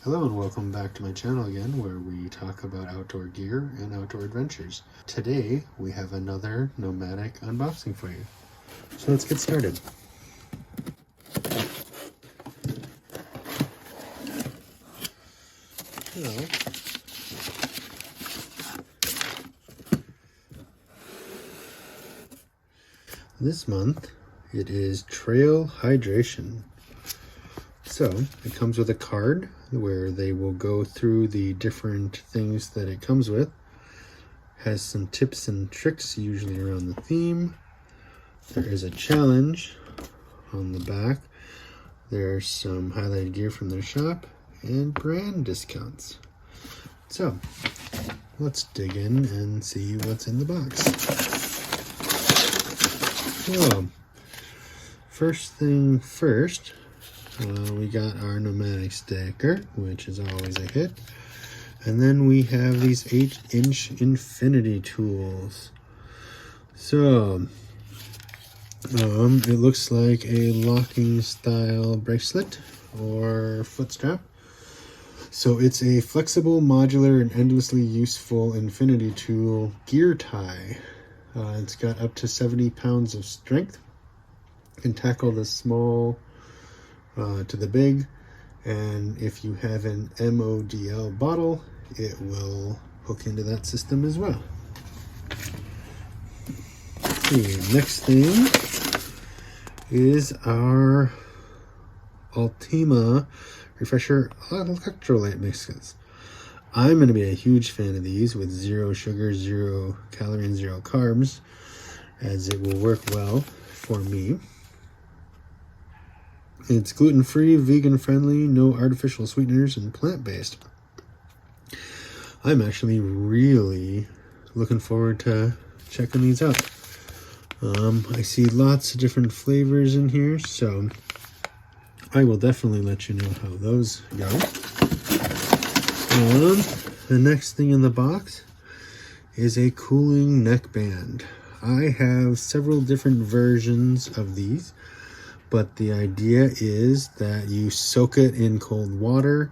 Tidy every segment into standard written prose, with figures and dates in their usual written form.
Hello and welcome back to my channel again, where we talk about outdoor gear and outdoor adventures. Today we have another Nomadik unboxing for you. So let's get started. So, this month it is trail hydration. So it comes with a card where they will go through the different things that it comes with. Has some tips and tricks, usually around the theme. There is a challenge on the back. There's some highlighted gear from their shop and brand discounts. So let's dig in and see what's in the box. So first thing first, we got our Nomadik sticker, which is always a hit. And then we have these 8-inch infinity tools. So, it looks like a locking style bracelet or foot strap. So it's a flexible, modular, and endlessly useful infinity tool gear tie. It's got up to 70 pounds of strength. Can tackle the small to the big, and if you have an MODL bottle, it will hook into that system as well. The next thing is our Ultima Refresher electrolyte mixes. I'm going to be a huge fan of these with 0 sugar, 0 calorie, and 0 carbs, as it will work well for me. It's gluten-free, vegan-friendly, no artificial sweeteners, and plant-based. I'm actually really looking forward to checking these out. I see lots of different flavors in here, so I will definitely let you know how those go. The next thing in the box is a cooling neckband. I have several different versions of these, but the idea is that you soak it in cold water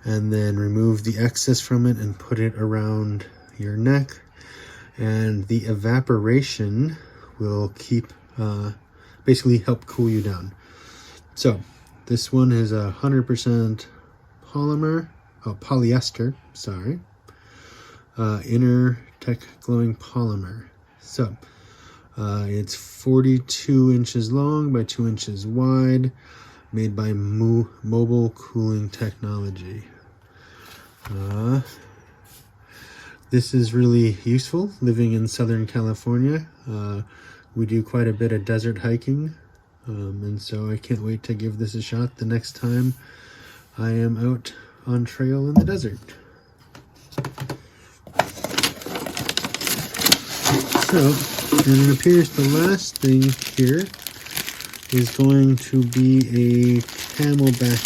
and then remove the excess from it and put it around your neck, and the evaporation will keep basically help cool you down. So this one is 100% polyester, inner tech glowing polymer. So it's 42 inches long by 2 inches wide, made by Mobile Cooling Technology. This is really useful living in Southern California. We do quite a bit of desert hiking, and so I can't wait to give this a shot the next time I am out on trail in the desert. So, and it appears the last thing here is going to be a Camelback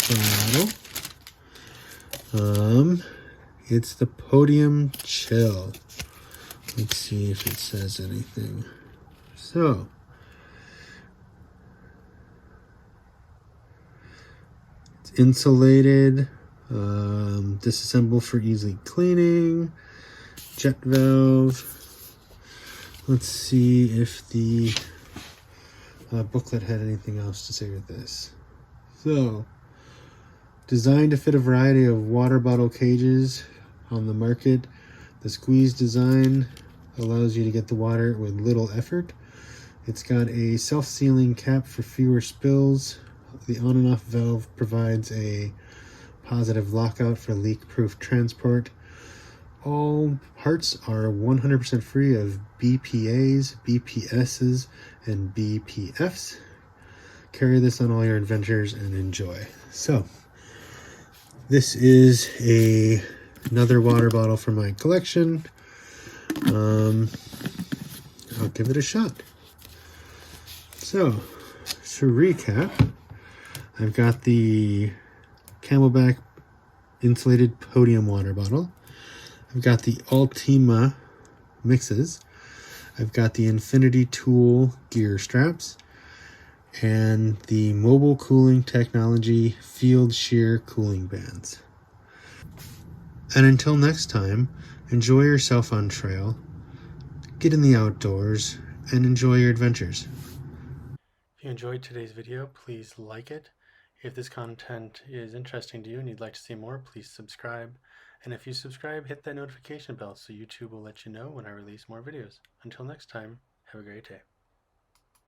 bottle. It's the Podium Chill. Let's see if it says anything. So, it's insulated, disassemble for easy cleaning, jet valve. Let's see if the booklet had anything else to say with this. So, designed to fit a variety of water bottle cages on the market, the squeeze design allows you to get the water with little effort. It's got a self-sealing cap for fewer spills. The on and off valve provides a positive lockout for leak-proof transport. All parts are 100% free of BPAs, BPSs, and BPFs. Carry this on all your adventures and enjoy. So, this is another water bottle for my collection. I'll give it a shot. So, to recap, I've got the Camelback insulated Podium water bottle. I've got the Ultima mixes. I've got the Infinity Tool gear straps and the Mobile Cooling Technology Field Shear cooling bands. And until next time, enjoy yourself on trail, get in the outdoors, and enjoy your adventures. If you enjoyed today's video, please like it. If this content is interesting to you and you'd like to see more, please subscribe. And if you subscribe, hit that notification bell so YouTube will let you know when I release more videos. Until next time, have a great day.